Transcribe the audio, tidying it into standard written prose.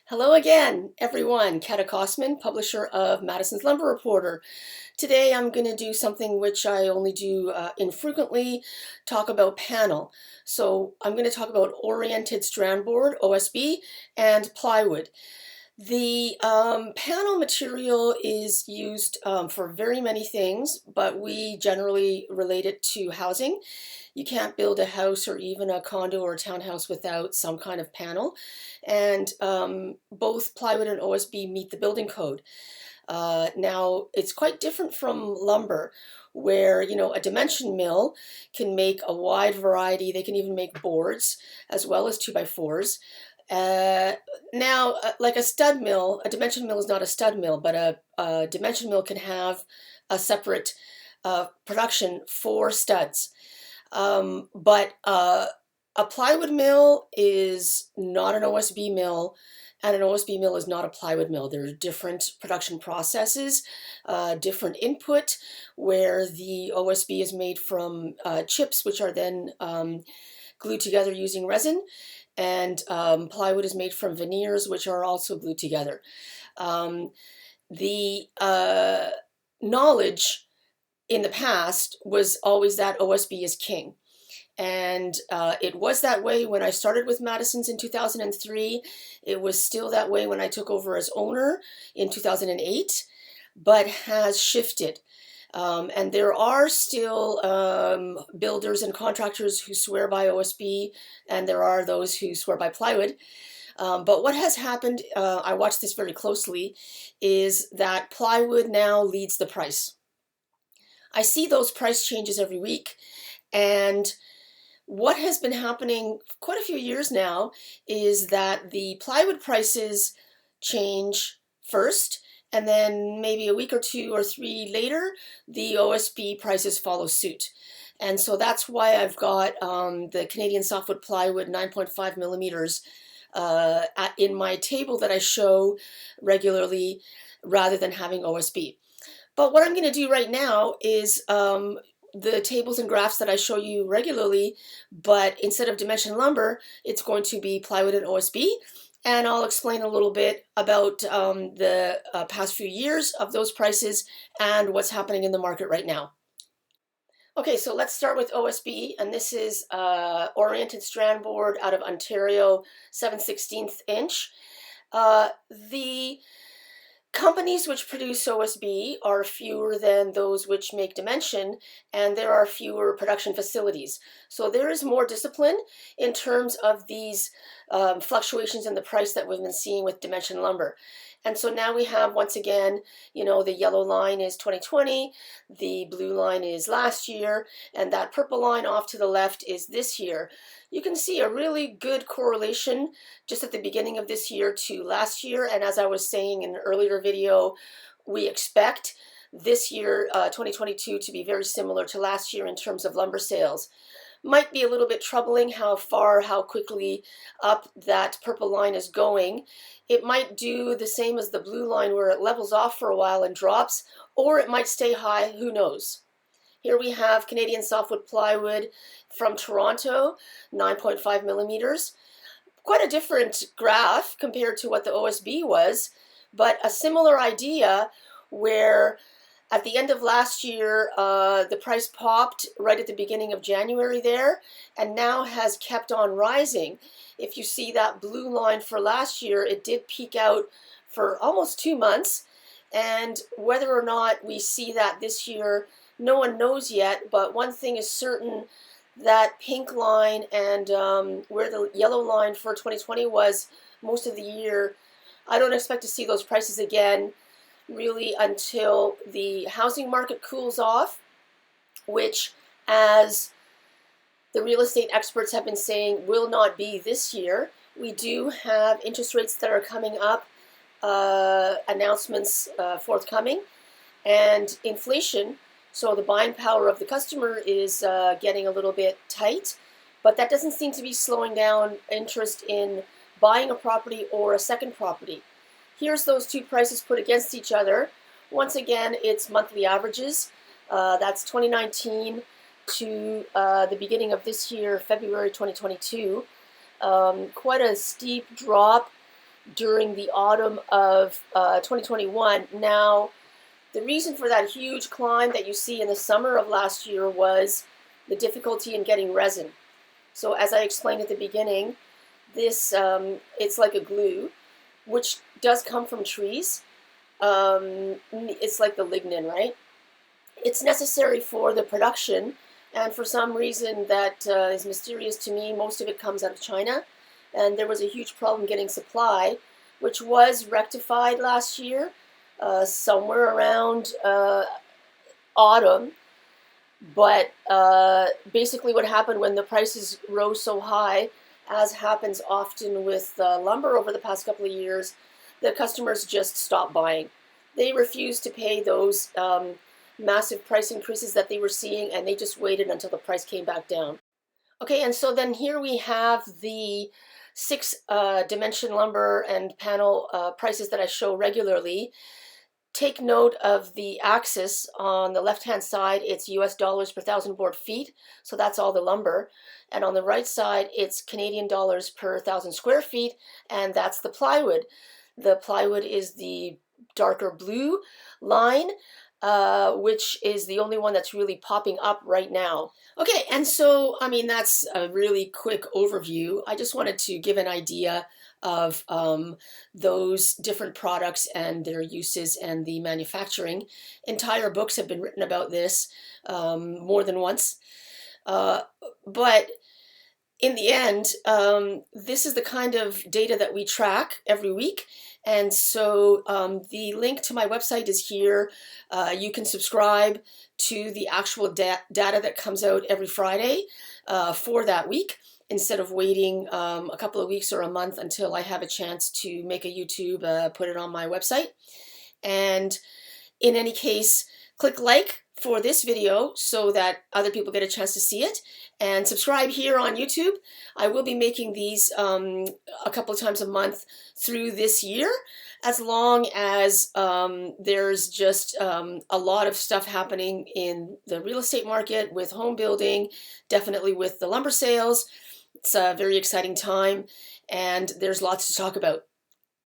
Hello again, everyone. Kata Kosman, publisher of Madison's Lumber Reporter. Today I'm going to do something which I only do infrequently, talk about panel. So I'm going to talk about oriented strand board, OSB, and plywood. The panel material is used for very many things, but we generally relate it to housing. You can't build a house or even a condo or a townhouse without some kind of panel. And both plywood and OSB meet the building code. Now, it's quite different from lumber, where, a dimension mill can make a wide variety. They can even make boards as well as 2x4s. Like a stud mill, a dimension mill is not a stud mill, but a dimension mill can have a separate production for studs. But a plywood mill is not an OSB mill, and an OSB mill is not a plywood mill. There are different production processes, different input, where the OSB is made from chips, which are then glued together using resin, and plywood is made from veneers, which are also glued together. The knowledge in the past was always that OSB is king. And it was that way when I started with Madison's in 2003. It was still that way when I took over as owner in 2008, but has shifted. And there are still builders and contractors who swear by OSB, and there are those who swear by plywood. But what has happened, I watched this very closely, is that plywood now leads the price. I see those price changes every week, and what has been happening quite a few years now is that the plywood prices change first, and then maybe a week or two or three later, the OSB prices follow suit. And so that's why I've got the Canadian Softwood Plywood 9.5 millimeters in my table that I show regularly rather than having OSB. But what I'm going to do right now is the tables and graphs that I show you regularly, but instead of dimension lumber, it's going to be plywood and OSB. And I'll explain a little bit about the past few years of those prices and what's happening in the market right now. Okay, so let's start with OSB, and this is oriented strand board out of Ontario, 7/16 inch. The companies which produce OSB are fewer than those which make dimension, and there are fewer production facilities. So there is more discipline in terms of these fluctuations in the price that we've been seeing with dimension lumber. And so now we have, once again, the yellow line is 2020, the blue line is last year, and that purple line off to the left is this year. You can see a really good correlation just at the beginning of this year to last year. And as I was saying in an earlier video, we expect this year, 2022, to be very similar to last year in terms of lumber sales. Might be a little bit troubling how quickly up that purple line is going. It might do the same as the blue line where it levels off for a while and drops, or it might stay high, who knows. Here we have Canadian Softwood Plywood from Toronto, 9.5 millimeters. Quite a different graph compared to what the OSB was, but a similar idea where at the end of last year, the price popped right at the beginning of January there, and now has kept on rising. If you see that blue line for last year, it did peak out for almost 2 months, and whether or not we see that this year, no one knows yet, but one thing is certain, that pink line and where the yellow line for 2020 was most of the year, I don't expect to see those prices again really until the housing market cools off, which, as the real estate experts have been saying, will not be this year. We do have interest rates that are coming up, announcements forthcoming, and inflation. So the buying power of the customer is getting a little bit tight, but that doesn't seem to be slowing down interest in buying a property or a second property. Here's those two prices put against each other. Once again, it's monthly averages. That's 2019 to the beginning of this year, February 2022. Quite a steep drop during the autumn of 2021. Now, the reason for that huge climb that you see in the summer of last year was the difficulty in getting resin. So as I explained at the beginning, this it's like a glue, which does come from trees. It's like the lignin, right? It's necessary for the production, and for some reason that is mysterious to me, most of it comes out of China, and there was a huge problem getting supply, which was rectified last year, somewhere around autumn. But basically what happened when the prices rose so high, as happens often with lumber over the past couple of years, the customers just stopped buying. They refused to pay those massive price increases that they were seeing, and they just waited until the price came back down. Okay, and so then here we have the six dimension lumber and panel prices that I show regularly. Take note of the axis on the left-hand side, it's US dollars per thousand board feet, so that's all the lumber. And on the right side, it's Canadian dollars per thousand square feet, and that's the plywood. The plywood is the darker blue line, which is the only one that's really popping up right now. Okay, and so, I mean, that's a really quick overview. I just wanted to give an idea of those different products and their uses and the manufacturing. Entire books have been written about this more than once. But in the end, this is the kind of data that we track every week. And so the link to my website is here. You can subscribe to the actual data that comes out every Friday for that week, instead of waiting a couple of weeks or a month until I have a chance to make a YouTube, put it on my website. And in any case, click like for this video so that other people get a chance to see it, and subscribe here on YouTube. I will be making these a couple of times a month through this year, as long as there's just a lot of stuff happening in the real estate market with home building, definitely with the lumber sales. It's a very exciting time, and there's lots to talk about.